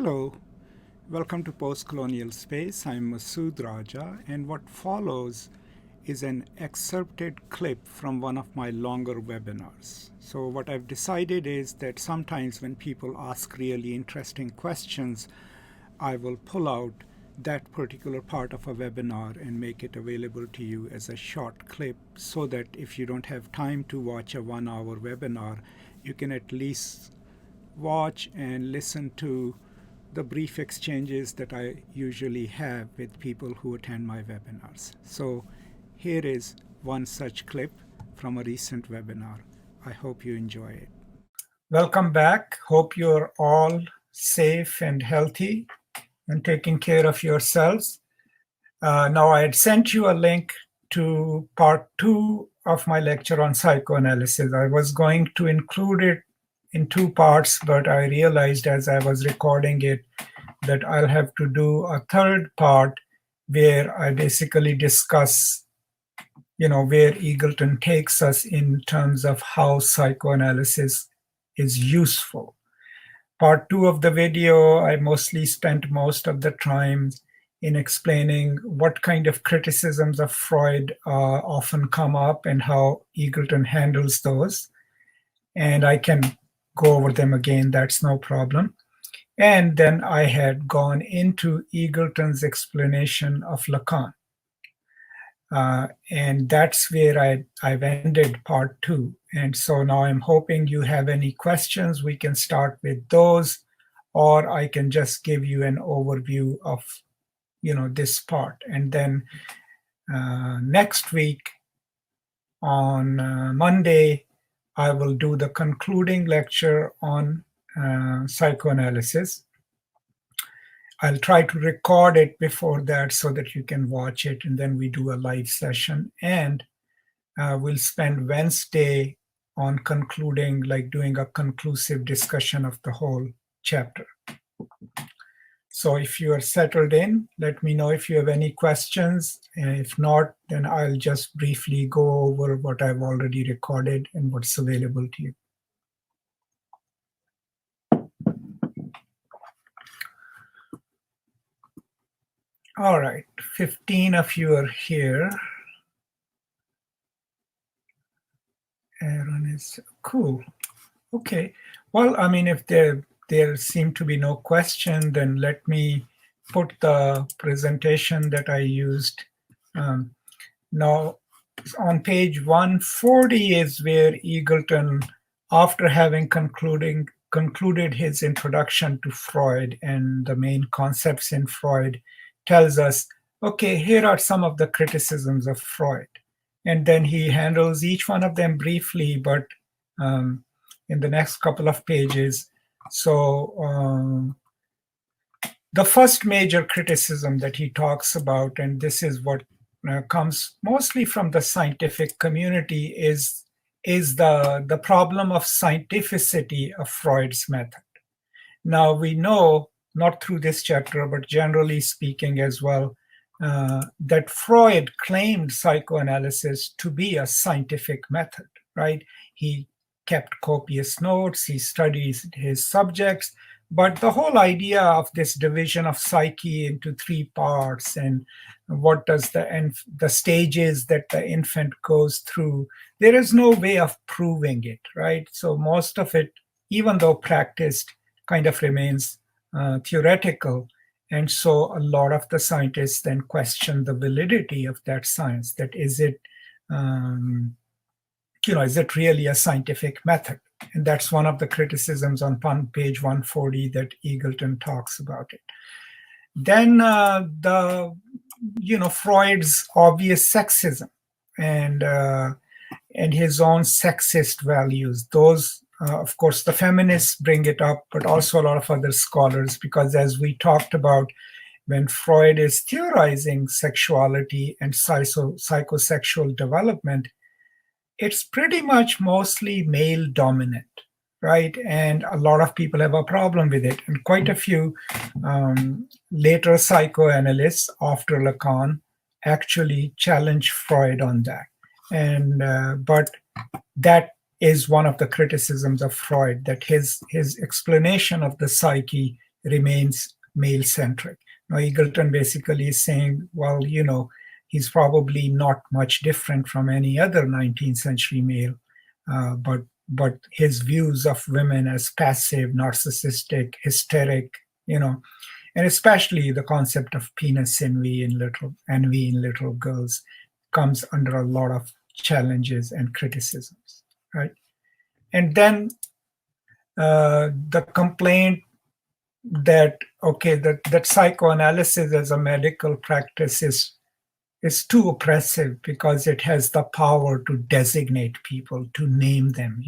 Hello, welcome to Post Colonial Space. I'm Masood Raja, and what follows is an excerpted clip from one of my longer webinars. So, what I've decided is that sometimes when people ask really interesting questions, I will pull out that particular part of a webinar and make it available to you as a short clip so that if you don't have time to watch a 1 hour webinar, you can at least watch and listen to the brief exchanges that I usually have with people who attend my webinars. So here is one such clip from a recent webinar. I hope you enjoy it. Welcome back. Hope you're all safe and healthy and taking care of yourselves. Now I had sent you a link to part 2 of my lecture on psychoanalysis. I was going to include it in 2 parts, but I realized as I was recording it that I'll have to do a third part where I basically discuss, where Eagleton takes us in terms of how psychoanalysis is useful. Part 2 of the video, I mostly spent most of the time in explaining what kind of criticisms of Freud often come up and how Eagleton handles those. And I can go over them again, that's no problem. And then I had gone into Eagleton's explanation of Lacan. And that's where I've ended part 2. And so now I'm hoping you have any questions. We can start with those, or I can just give you an overview of, this part. And then next week on Monday, I will do the concluding lecture on psychoanalysis. I'll try to record it before that so that you can watch it, and then we do a live session. And we'll spend Wednesday on concluding, like doing a conclusive discussion of the whole chapter. So if you are settled in, let me know if you have any questions. And if not, then I'll just briefly go over what I've already recorded and what's available to you. All right, 15 of you are here. Aaron is cool. Okay, well, I mean, if there seem to be no question, then let me put the presentation that I used. Now, on page 140 is where Eagleton, after having concluded his introduction to Freud and the main concepts in Freud, tells us, okay, here are some of the criticisms of Freud. And then he handles each one of them briefly, but in the next couple of pages. So the first major criticism that he talks about, and this is what comes mostly from the scientific community, is the problem of scientificity of Freud's method. Now we know, not through this chapter, but generally speaking as well, that Freud claimed psychoanalysis to be a scientific method, right? He kept copious notes, he studies his subjects, but the whole idea of this division of psyche into 3 parts and what does the stages that the infant goes through, there is no way of proving it, right? So most of it, even though practiced, kind of remains theoretical. And so a lot of the scientists then question the validity of that science, that is it really a scientific method? And that's one of the criticisms on page 140 that Eagleton talks about it. Then Freud's obvious sexism and his own sexist values. Those, of course, the feminists bring it up, but also a lot of other scholars, because as we talked about, when Freud is theorizing sexuality and psychosexual development, it's pretty much mostly male dominant, right? And a lot of people have a problem with it. And quite a few later psychoanalysts after Lacan actually challenge Freud on that. And but that is one of the criticisms of Freud, that his explanation of the psyche remains male-centric. Now, Eagleton basically is saying, well, he's probably not much different from any other 19th century male, but his views of women as passive, narcissistic, hysteric, and especially the concept of penis envy in little girls comes under a lot of challenges and criticisms, right? And then the complaint that that psychoanalysis as a medical practice is too oppressive because it has the power to designate people, to name them.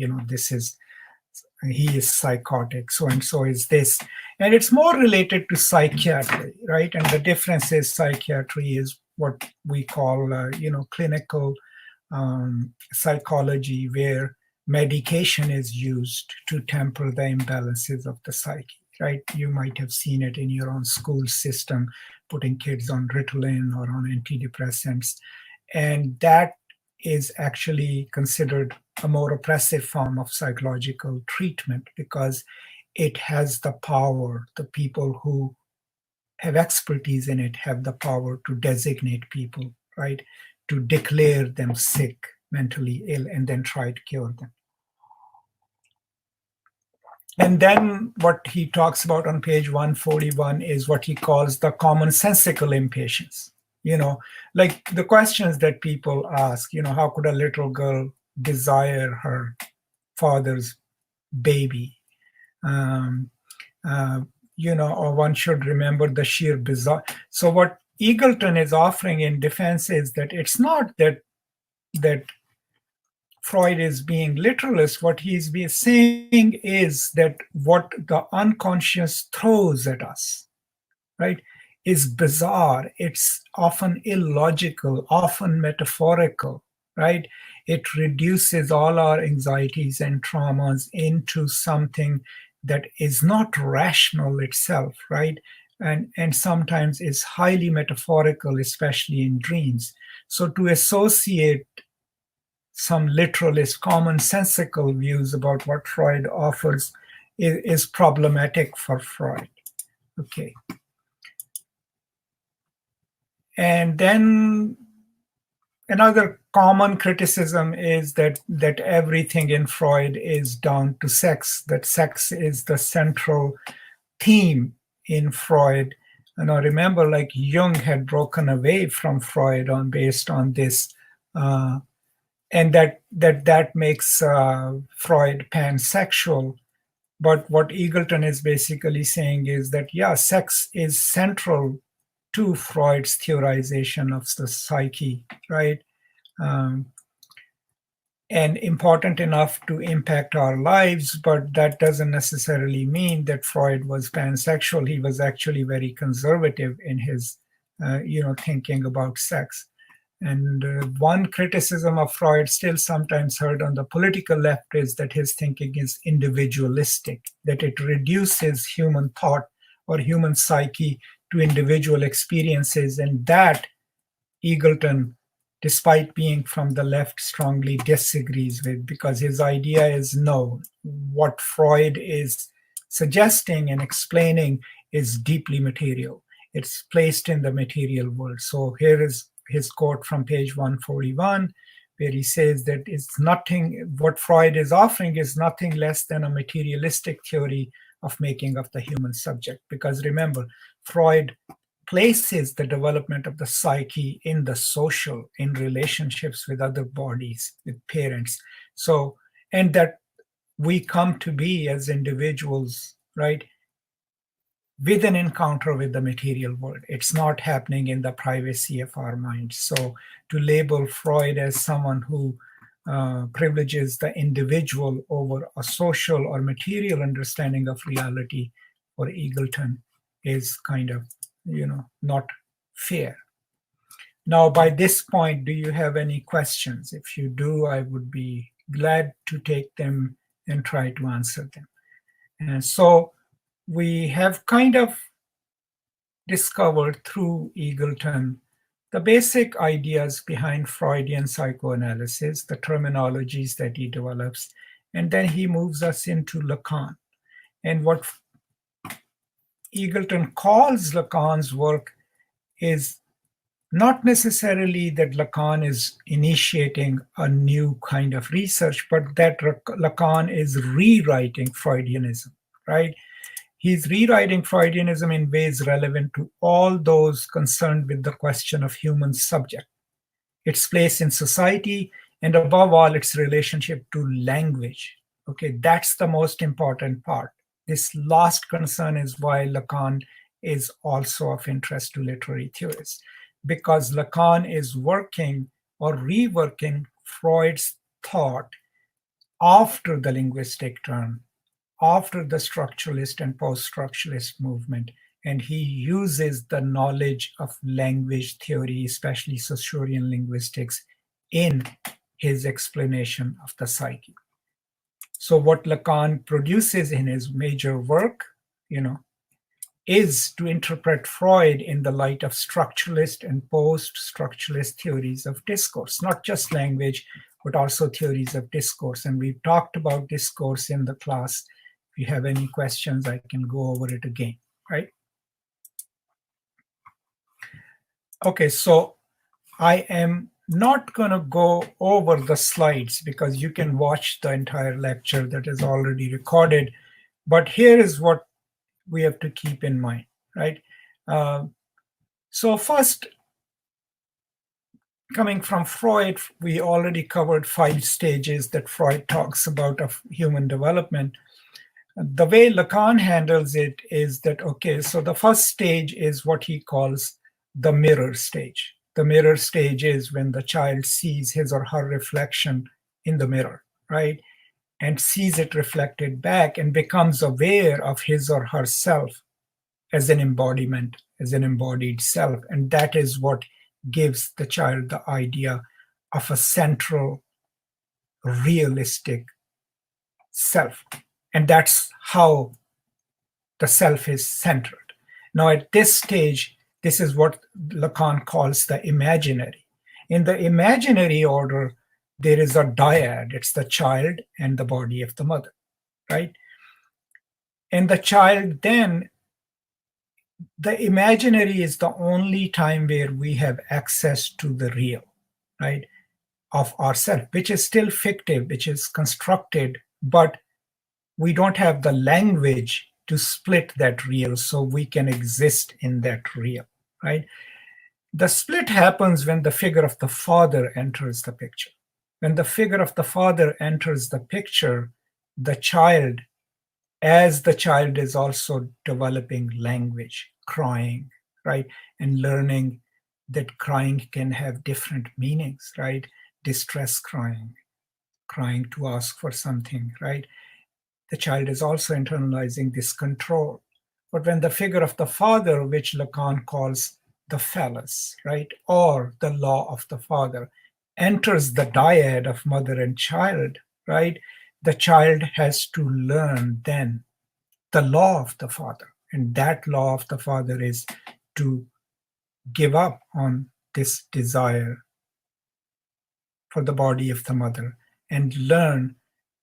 He is psychotic, so and so is this. And it's more related to psychiatry, right? And the difference is psychiatry is what we call, clinical psychology, where medication is used to temper the imbalances of the psyche, right? You might have seen it in your own school system, putting kids on Ritalin or on antidepressants. And that is actually considered a more oppressive form of psychological treatment because it has the power, the people who have expertise in it have the power to designate people, right? To declare them sick, mentally ill, and then try to cure them. And then what he talks about on page 141 is what he calls the commonsensical impatience. Like the questions that people ask, how could a little girl desire her father's baby? Or one should remember the sheer bizarre. So what Eagleton is offering in defense is that it's not that Freud is being literalist. What he's saying is that what the unconscious throws at us, right, is bizarre. It's often illogical, often metaphorical, right? It reduces all our anxieties and traumas into something that is not rational itself, right? And sometimes is highly metaphorical, especially in dreams. So to associate some literalist, commonsensical views about what Freud offers is problematic for Freud. Okay. And then another common criticism is that everything in Freud is down to sex, that sex is the central theme in Freud. And I remember, like, Jung had broken away from Freud based on this, and that makes Freud pansexual. But what Eagleton is basically saying is that, sex is central to Freud's theorization of the psyche, right? And important enough to impact our lives, but that doesn't necessarily mean that Freud was pansexual. He was actually very conservative in his, thinking about sex. And one criticism of Freud, still sometimes heard on the political left, is that his thinking is individualistic, that it reduces human thought or human psyche to individual experiences. And that Eagleton, despite being from the left, strongly disagrees with, because his idea is no, what Freud is suggesting and explaining is deeply material. It's placed in the material world. So here is his quote from page 141, where he says that what Freud is offering is nothing less than a materialistic theory of making of the human subject. Because remember, Freud places the development of the psyche in the social, in relationships with other bodies, with parents. So, and that we come to be as individuals, right, with an encounter with the material world. It's not happening in the privacy of our minds. So to label Freud as someone who privileges the individual over a social or material understanding of reality for Eagleton is kind of, not fair. Now, by this point, do you have any questions? If you do, I would be glad to take them and try to answer them. And so we have kind of discovered through Eagleton the basic ideas behind Freudian psychoanalysis, the terminologies that he develops, and then he moves us into Lacan. And what Eagleton calls Lacan's work is not necessarily that Lacan is initiating a new kind of research, but that Lacan is rewriting Freudianism, right? He's rewriting Freudianism in ways relevant to all those concerned with the question of human subject, its place in society, and above all, its relationship to language. Okay, that's the most important part. This last concern is why Lacan is also of interest to literary theorists, because Lacan is working or reworking Freud's thought after the linguistic turn, after the structuralist and post-structuralist movement, and he uses the knowledge of language theory, especially Saussurean linguistics, in his explanation of the psyche. So what Lacan produces in his major work, is to interpret Freud in the light of structuralist and post-structuralist theories of discourse, not just language, but also theories of discourse. And we've talked about discourse in the class. If you have any questions, I can go over it again, right? Okay, so I am not going to go over the slides because you can watch the entire lecture that is already recorded. But here is what we have to keep in mind, right? So first, coming from Freud, we already covered 5 stages that Freud talks about of human development. The way Lacan handles it is that, okay, so the first stage is what he calls the mirror stage. The mirror stage is when the child sees his or her reflection in the mirror, right? And sees it reflected back and becomes aware of his or herself as an embodiment, as an embodied self. And that is what gives the child the idea of a central, realistic self. And that's how the self is centered. Now, at this stage, this is what Lacan calls the imaginary. In the imaginary order, there is a dyad. It's the child and the body of the mother, right? And the child then, the imaginary is the only time where we have access to the real, right, of ourself, which is still fictive, which is constructed, but we don't have the language to split that real so we can exist in that real, right? The split happens when the figure of the father enters the picture. When the figure of the father enters the picture, the child, as the child is also developing language, crying, right? And learning that crying can have different meanings, right? Distress crying, crying to ask for something, right? The child is also internalizing this control. But when the figure of the father, which Lacan calls the phallus, right, or the law of the father, enters the dyad of mother and child, right, the child has to learn then the law of the father. And that law of the father is to give up on this desire for the body of the mother and learn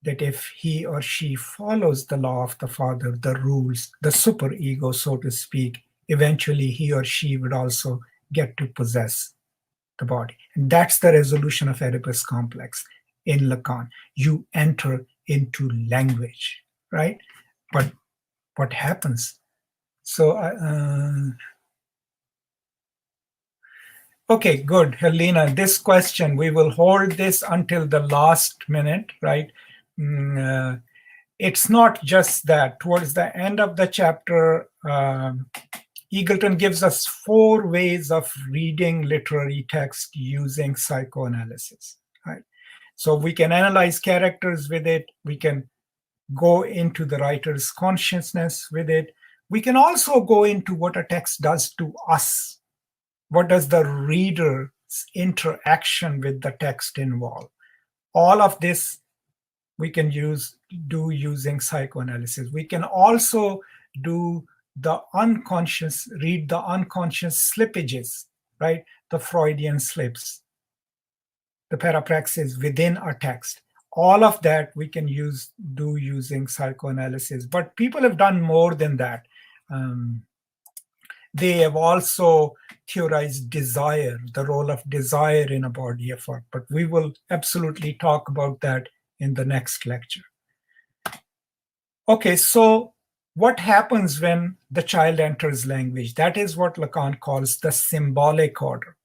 that if he or she follows the law of the father, the rules, the superego, so to speak, eventually he or she would also get to possess the body. And that's the resolution of Oedipus complex in Lacan. You enter into language, right? But what happens? So, okay, good, Helena. This question, we will hold this until the last minute, right? It's not just that. Towards the end of the chapter, Eagleton gives us 4 ways of reading literary text using psychoanalysis, right? So we can analyze characters with it. We can go into the writer's consciousness with it. We can also go into what a text does to us. What does the reader's interaction with the text involve? All of this we can do using psychoanalysis. We can also do the unconscious, read the unconscious slippages, right? The Freudian slips, the parapraxis within a text. All of that we can do using psychoanalysis. But people have done more than that. They have also theorized desire, the role of desire in a body of work, but we will absolutely talk about that in the next lecture. Okay, so what happens when the child enters language? That is what Lacan calls the symbolic order.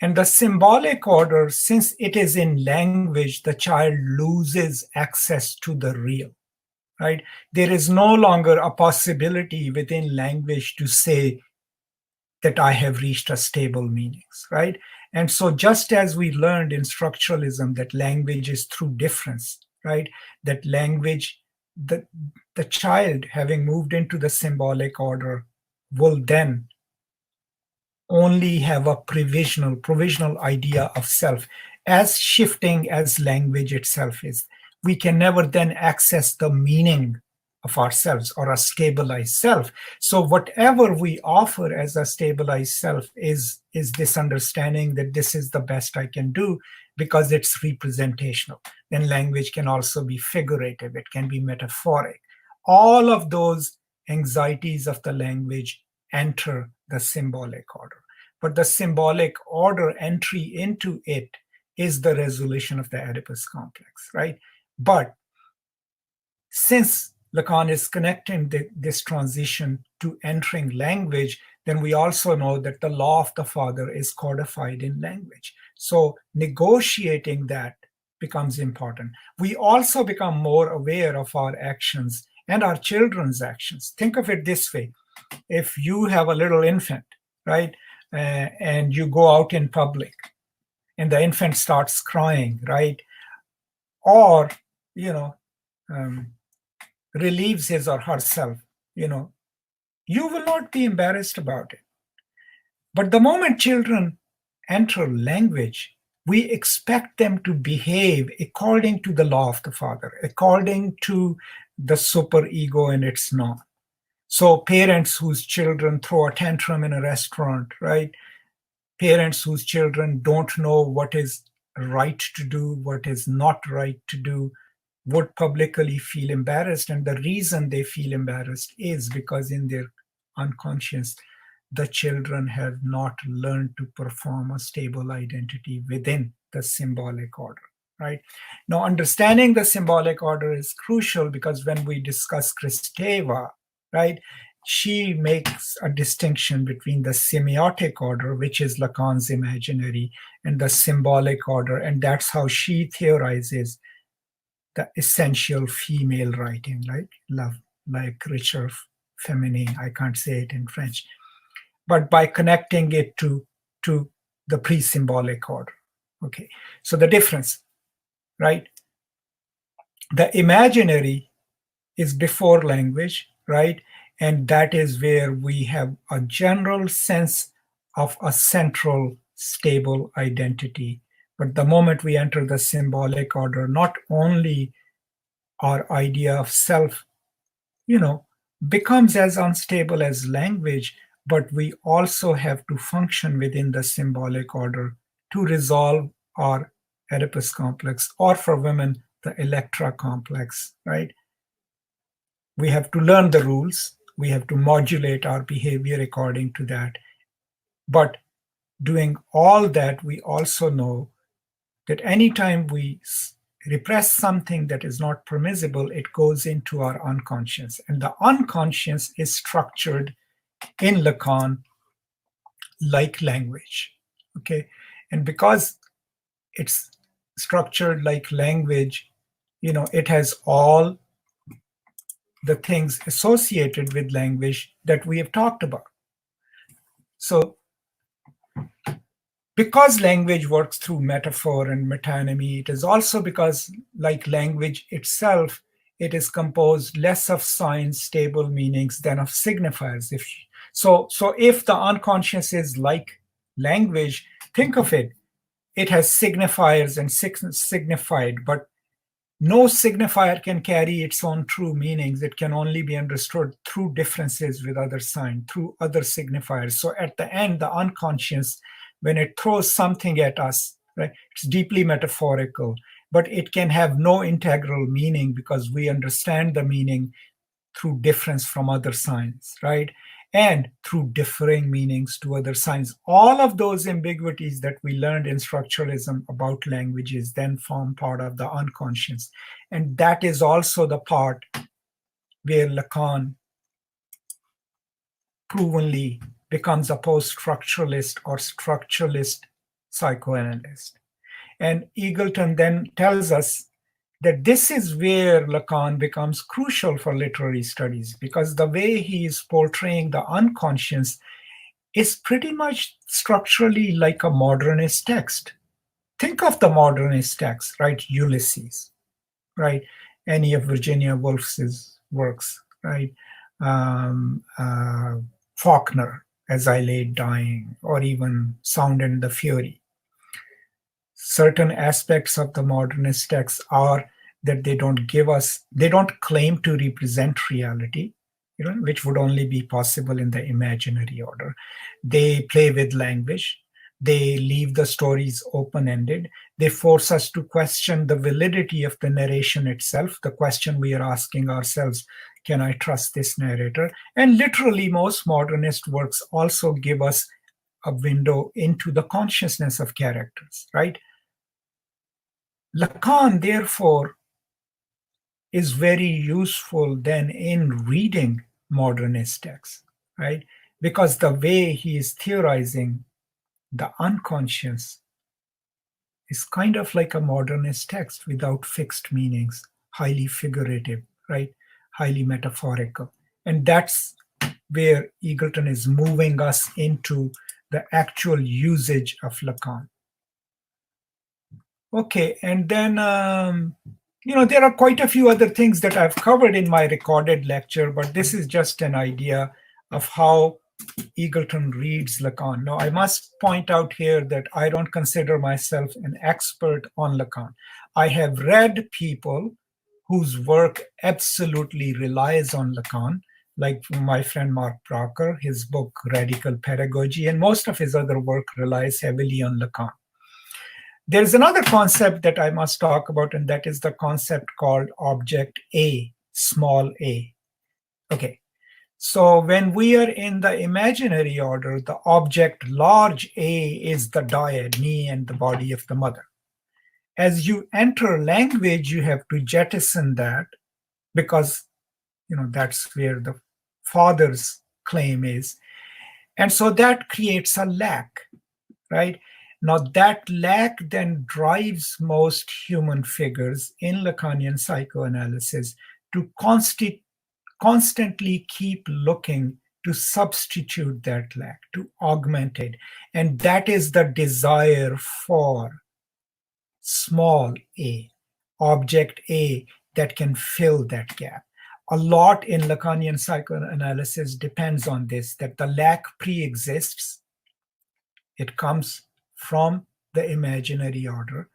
And the symbolic order, since it is in language, the child loses access to the real, right? There is no longer a possibility within language to say that I have reached a stable meanings, right? And so just as we learned in structuralism that language is through difference, right? That language, the child having moved into the symbolic order will then only have a provisional idea of self, as shifting as language itself is. We can never then access the meaning of ourselves or a stabilized self. So whatever we offer as a stabilized self is this understanding that this is the best I can do because it's representational. Then language can also be figurative, it can be metaphoric. All of those anxieties of the language enter the symbolic order. But the symbolic order entry into it is the resolution of the Oedipus complex, right? But since Lacan is connecting this transition to entering language, then we also know that the law of the father is codified in language. So negotiating that becomes important. We also become more aware of our actions and our children's actions. Think of it this way. If you have a little infant, right, and you go out in public and the infant starts crying, right, or, relieves his or herself, you will not be embarrassed about it. But the moment children enter language, we expect them to behave according to the law of the father, according to the superego and its norm. So parents whose children throw a tantrum in a restaurant, right? Parents whose children don't know what is right to do, what is not right to do, would publicly feel embarrassed. And the reason they feel embarrassed is because in their unconscious, the children have not learned to perform a stable identity within the symbolic order, right? Now, understanding the symbolic order is crucial because when we discuss Kristeva, right, she makes a distinction between the semiotic order, which is Lacan's imaginary, and the symbolic order. And that's how she theorizes the essential female writing, like love, like Richard Feminine. I can't say it in French. But by connecting it to the pre-symbolic order. Okay, so the difference, right? The imaginary is before language, right? And that is where we have a general sense of a central stable identity. But the moment we enter the symbolic order, not only our idea of self, becomes as unstable as language, but we also have to function within the symbolic order to resolve our Oedipus complex, or for women, the Electra complex, right? We have to learn the rules. We have to modulate our behavior according to that. But doing all that, we also know that anytime we repress something that is not permissible, it goes into our unconscious. And the unconscious is structured in Lacan like language, okay? And because it's structured like language, it has all the things associated with language that we have talked about. So because language works through metaphor and metonymy, it is also because, like language itself, it is composed less of signs, stable meanings than of signifiers. So if the unconscious is like language, think of it. It has signifiers and signified, but no signifier can carry its own true meanings. It can only be understood through differences with other signs, through other signifiers. So at the end, the unconscious, when it throws something at us, right, it's deeply metaphorical, but it can have no integral meaning because we understand the meaning through difference from other signs, right? And through differing meanings to other signs. All of those ambiguities that we learned in structuralism about languages then form part of the unconscious. And that is also the part where Lacan provenly becomes a post-structuralist or structuralist psychoanalyst. And Eagleton then tells us that this is where Lacan becomes crucial for literary studies, because the way he is portraying the unconscious is pretty much structurally like a modernist text. Think of the modernist text, right? Ulysses, right? Any of Virginia Woolf's works, right? Um, uh, Faulkner, As I Lay Dying, or even Sound and the Fury. Certain aspects of the modernist texts are that they don't claim to represent reality, which would only be possible in the imaginary order. They play with language. They leave the stories open-ended. They force us to question the validity of the narration itself, the question we are asking ourselves, can I trust this narrator? And literally, most modernist works also give us a window into the consciousness of characters, right? Lacan, therefore, is very useful then in reading modernist texts, right? Because the way he is theorizing the unconscious is kind of like a modernist text without fixed meanings, highly figurative, right? Highly metaphorical. And that's where Eagleton is moving us into the actual usage of Lacan. Okay, and then, there are quite a few other things that I've covered in my recorded lecture, but this is just an idea of how Eagleton reads Lacan. Now, I must point out here that I don't consider myself an expert on Lacan. I have read people whose work absolutely relies on Lacan, like my friend Mark Brocker, his book Radical Pedagogy, and most of his other work relies heavily on Lacan. There's another concept that I must talk about, and that is the concept called object A, small a. Okay, so when we are in the imaginary order, the object large A is the dyad, me and the body of the mother. As you enter language, you have to jettison that because, that's where the father's claim is. And so that creates a lack, right? Now, that lack then drives most human figures in Lacanian psychoanalysis to constantly keep looking to substitute that lack, to augment it. And that is the desire for small a, object A, that can fill that gap. A lot in Lacanian psychoanalysis depends on this, that the lack pre-exists. It comes from the imaginary order.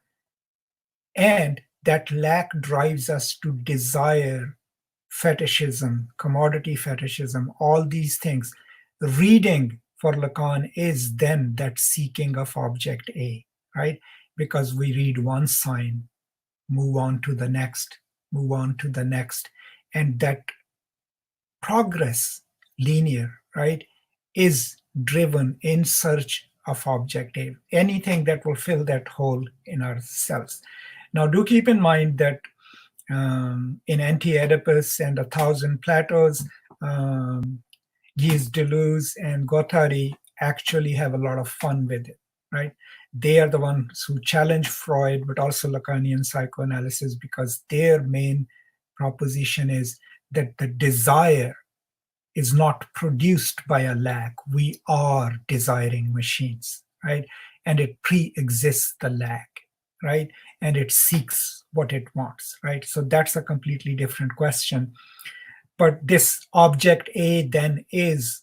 And that lack drives us to desire fetishism, commodity fetishism, all these things. Reading for Lacan is then that seeking of object A, right? Because we read one sign, move on to the next, move on to the next. And that progress, linear, right, is driven in search of object A, anything that will fill that hole in ourselves. Now, do keep in mind that in Anti-Oedipus and A Thousand Plateaus, Gilles Deleuze and Guattari actually have a lot of fun with it, right? They are the ones who challenge Freud, but also Lacanian psychoanalysis, because their main proposition is that the desire is not produced by a lack. We are desiring machines, right? And it pre-exists the lack, right? And it seeks what it wants, right? So that's a completely different question. But this object A then is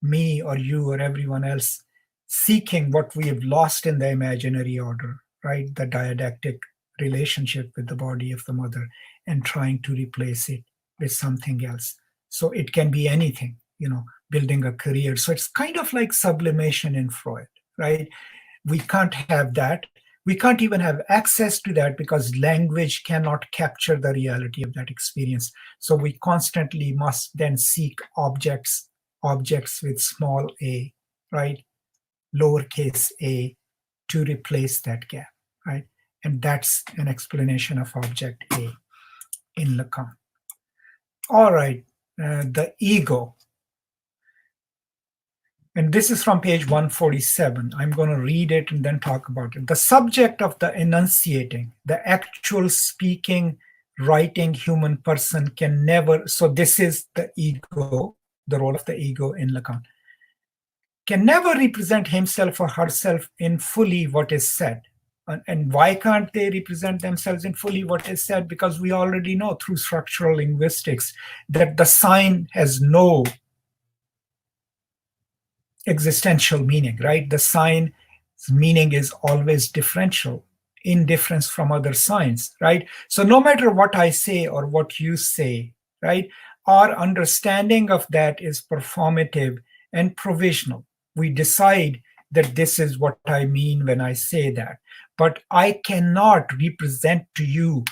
me or you or everyone else seeking what we have lost in the imaginary order, right? The dyadic relationship with the body of the mother, and trying to replace it with something else. So it can be anything, building a career. So it's kind of like sublimation in Freud, right? We can't have that. We can't even have access to that because language cannot capture the reality of that experience. So we constantly must then seek objects with small a, right? Lowercase a, to replace that gap, right? And that's an explanation of object A in Lacan. All right, the ego. And this is from page 147. I'm going to read it and then talk about it. The subject of the enunciating, the actual speaking, writing human person can never, so this is the ego, the role of the ego in Lacan, can never represent himself or herself in fully what is said. And why can't they represent themselves in fully what is said? Because we already know through structural linguistics that the sign has no existential meaning, right? The sign's meaning is always differential, indifference from other signs, right? So no matter what I say or what you say, right, our understanding of that is performative and provisional. We decide that this is what I mean when I say that. But I cannot represent to you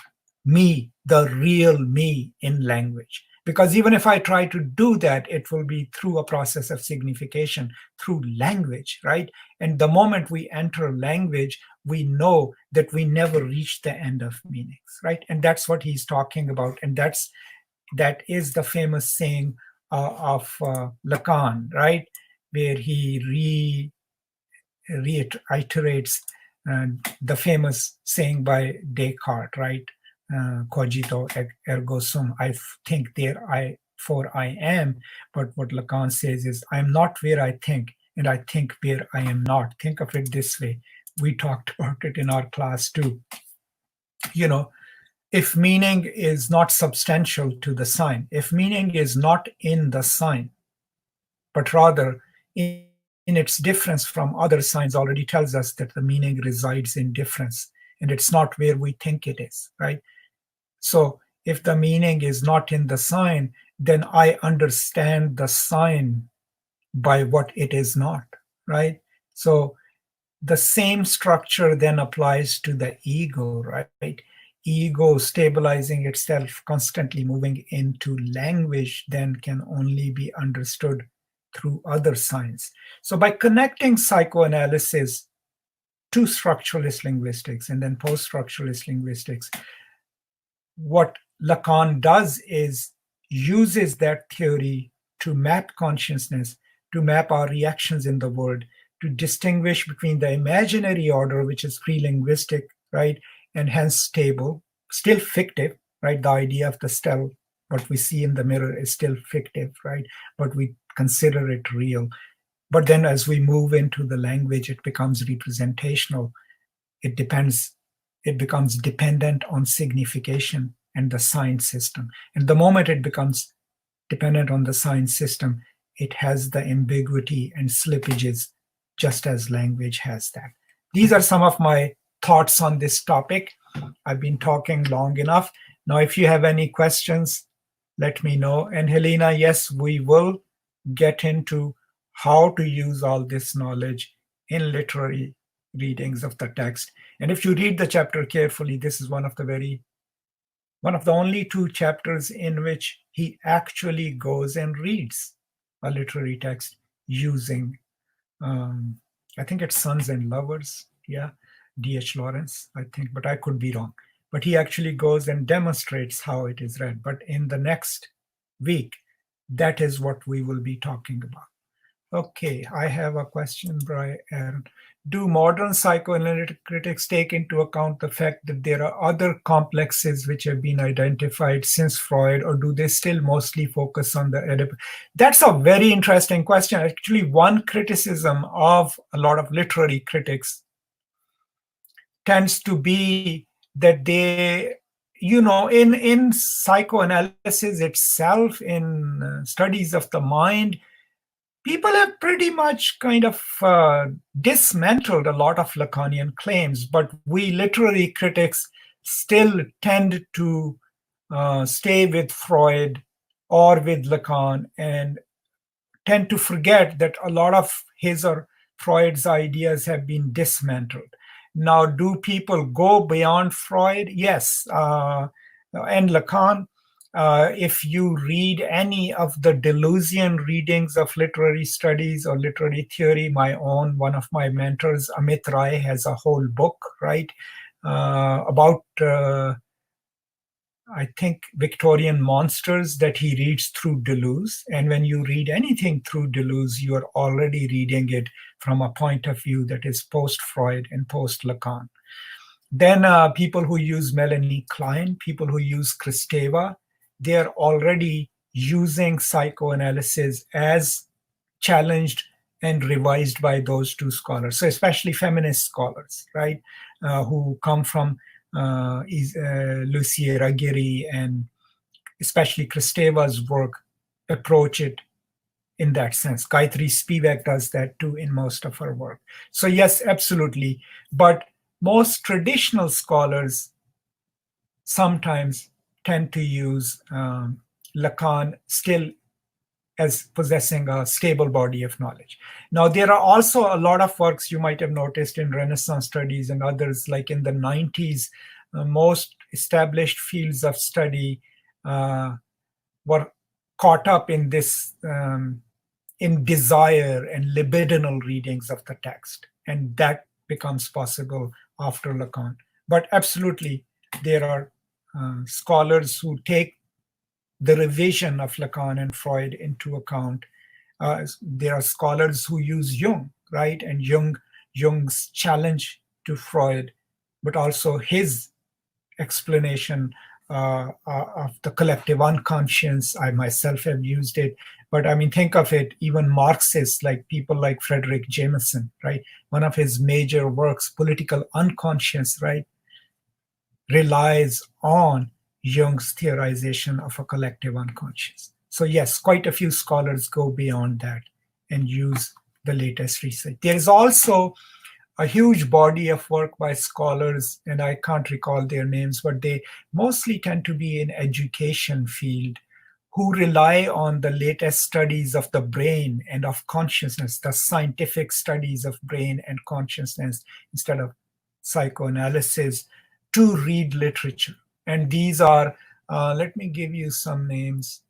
me, the real me in language. Because even if I try to do that, it will be through a process of signification, through language, right? And the moment we enter language, we know that we never reach the end of meanings, right? And that's what he's talking about. And that is the famous saying of Lacan, right? Where he reiterates the famous saying by Descartes, right? Cogito ergo sum. I think therefore I am. But what Lacan says is, I am not where I think, and I think where I am not. Think of it this way. We talked about it in our class too. You know, if meaning is not substantial to the sign, if meaning is not in the sign, but rather in its difference from other signs, already tells us that the meaning resides in difference, and it's not where we think it is, right? So if the meaning is not in the sign, then I understand the sign by what it is not, right? So the same structure then applies to the ego, right? Ego stabilizing itself, constantly moving into language, then can only be understood through other signs. So by connecting psychoanalysis to structuralist linguistics and then post-structuralist linguistics, what Lacan does is uses that theory to map consciousness, to map our reactions in the world, to distinguish between the imaginary order, which is pre-linguistic, right, and hence stable, still fictive, right? The idea of the stell, what we see in the mirror, is still fictive, right? But we consider it real. But then as we move into the language, it becomes representational. It becomes dependent on signification and the sign system. And the moment it becomes dependent on the sign system, it has the ambiguity and slippages, just as language has that. These are some of my thoughts on this topic. I've been talking long enough. Now, if you have any questions, let me know. And Helena, yes, we will get into how to use all this knowledge in literary readings of the text. And if you read the chapter carefully, this is one of the only two chapters in which he actually goes and reads a literary text using, I think it's Sons and Lovers, yeah, D.H. Lawrence, I think, but I could be wrong. But he actually goes and demonstrates how it is read. But in the next week, that is what we will be talking about. Okay, I have a question, Brian. Do modern psychoanalytic critics take into account the fact that there are other complexes which have been identified since Freud, or do they still mostly focus on the Oedip? That's a very interesting question. Actually, one criticism of a lot of literary critics tends to be that they, in psychoanalysis itself, in studies of the mind, people have pretty much kind of dismantled a lot of Lacanian claims, but we literary critics still tend to stay with Freud or with Lacan and tend to forget that a lot of his or Freud's ideas have been dismantled. Now, do people go beyond Freud? Yes. And Lacan, if you read any of the Deleuzian readings of literary studies or literary theory, one of my mentors, Amit Rai, has a whole book, right, about I think Victorian monsters that he reads through Deleuze. And when you read anything through Deleuze, you are already reading it from a point of view that is post-Freud and post-Lacan. Then people who use Melanie Klein, people who use Kristeva, they're already using psychoanalysis as challenged and revised by those two scholars. So especially feminist scholars, right, who come from Lucia Raghiri and especially Kristeva's work approach it in that sense. Gayatri Spivak does that too in most of her work. So yes, absolutely. But most traditional scholars sometimes tend to use Lacan still as possessing a stable body of knowledge. Now, there are also a lot of works you might have noticed in Renaissance studies and others, like in the 90s, most established fields of study were caught up in this, in desire and libidinal readings of the text. And that becomes possible after Lacan. But absolutely, there are scholars who take the revision of Lacan and Freud into account. There are scholars who use Jung, right? And Jung's challenge to Freud, but also his explanation of the collective unconscious. I myself have used it, but I mean, think of it, even Marxists, like people like Frederick Jameson, right? One of his major works, Political Unconscious, right, relies on Jung's theorization of a collective unconscious. So yes, quite a few scholars go beyond that and use the latest research. There is also a huge body of work by scholars, and I can't recall their names, but they mostly tend to be in education field, who rely on the latest studies of the brain and of consciousness, the scientific studies of brain and consciousness instead of psychoanalysis, to read literature. And these are, let me give you some names.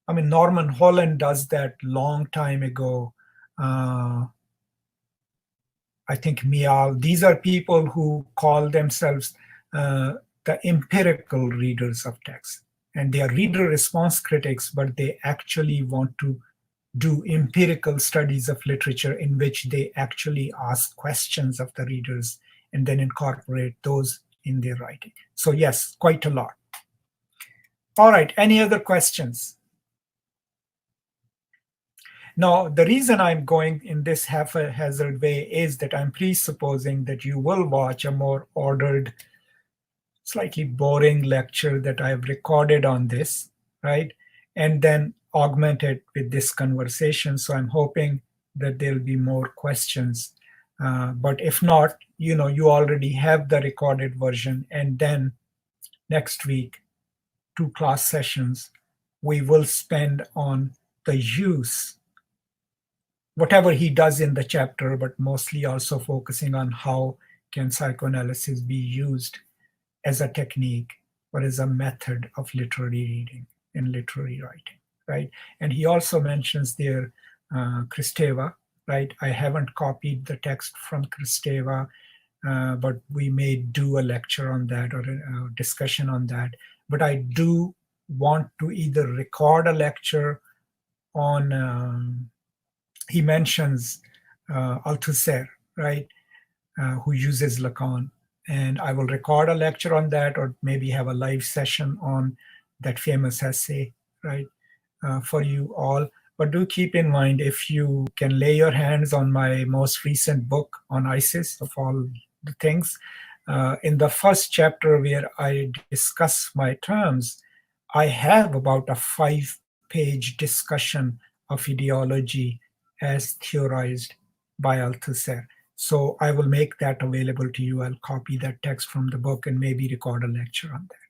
I mean, Norman Holland does that long time ago. I think Mial. These are people who call themselves the empirical readers of text. And they are reader response critics, but they actually want to do empirical studies of literature in which they actually ask questions of the readers and then incorporate those in their writing. So yes, quite a lot. All right, any other questions? Now, the reason I'm going in this haphazard way is that I'm presupposing that you will watch a more ordered, slightly boring lecture that I've recorded on this, right? And then augment it with this conversation. So I'm hoping that there'll be more questions. But if not, you already have the recorded version. And then next week, 2 class sessions, we will spend on the use, whatever he does in the chapter, but mostly also focusing on how can psychoanalysis be used as a technique or as a method of literary reading and literary writing, right? And he also mentions there Kristeva, right? I haven't copied the text from Kristeva, but we may do a lecture on that or a discussion on that. But I do want to either record a lecture on, he mentions Althusser, right, who uses Lacan. And I will record a lecture on that or maybe have a live session on that famous essay, right, for you all. But do keep in mind, if you can lay your hands on my most recent book on ISIS, of all the things, in the first chapter where I discuss my terms, I have about a 5-page discussion of ideology as theorized by Althusser. So I will make that available to you. I'll copy that text from the book and maybe record a lecture on that.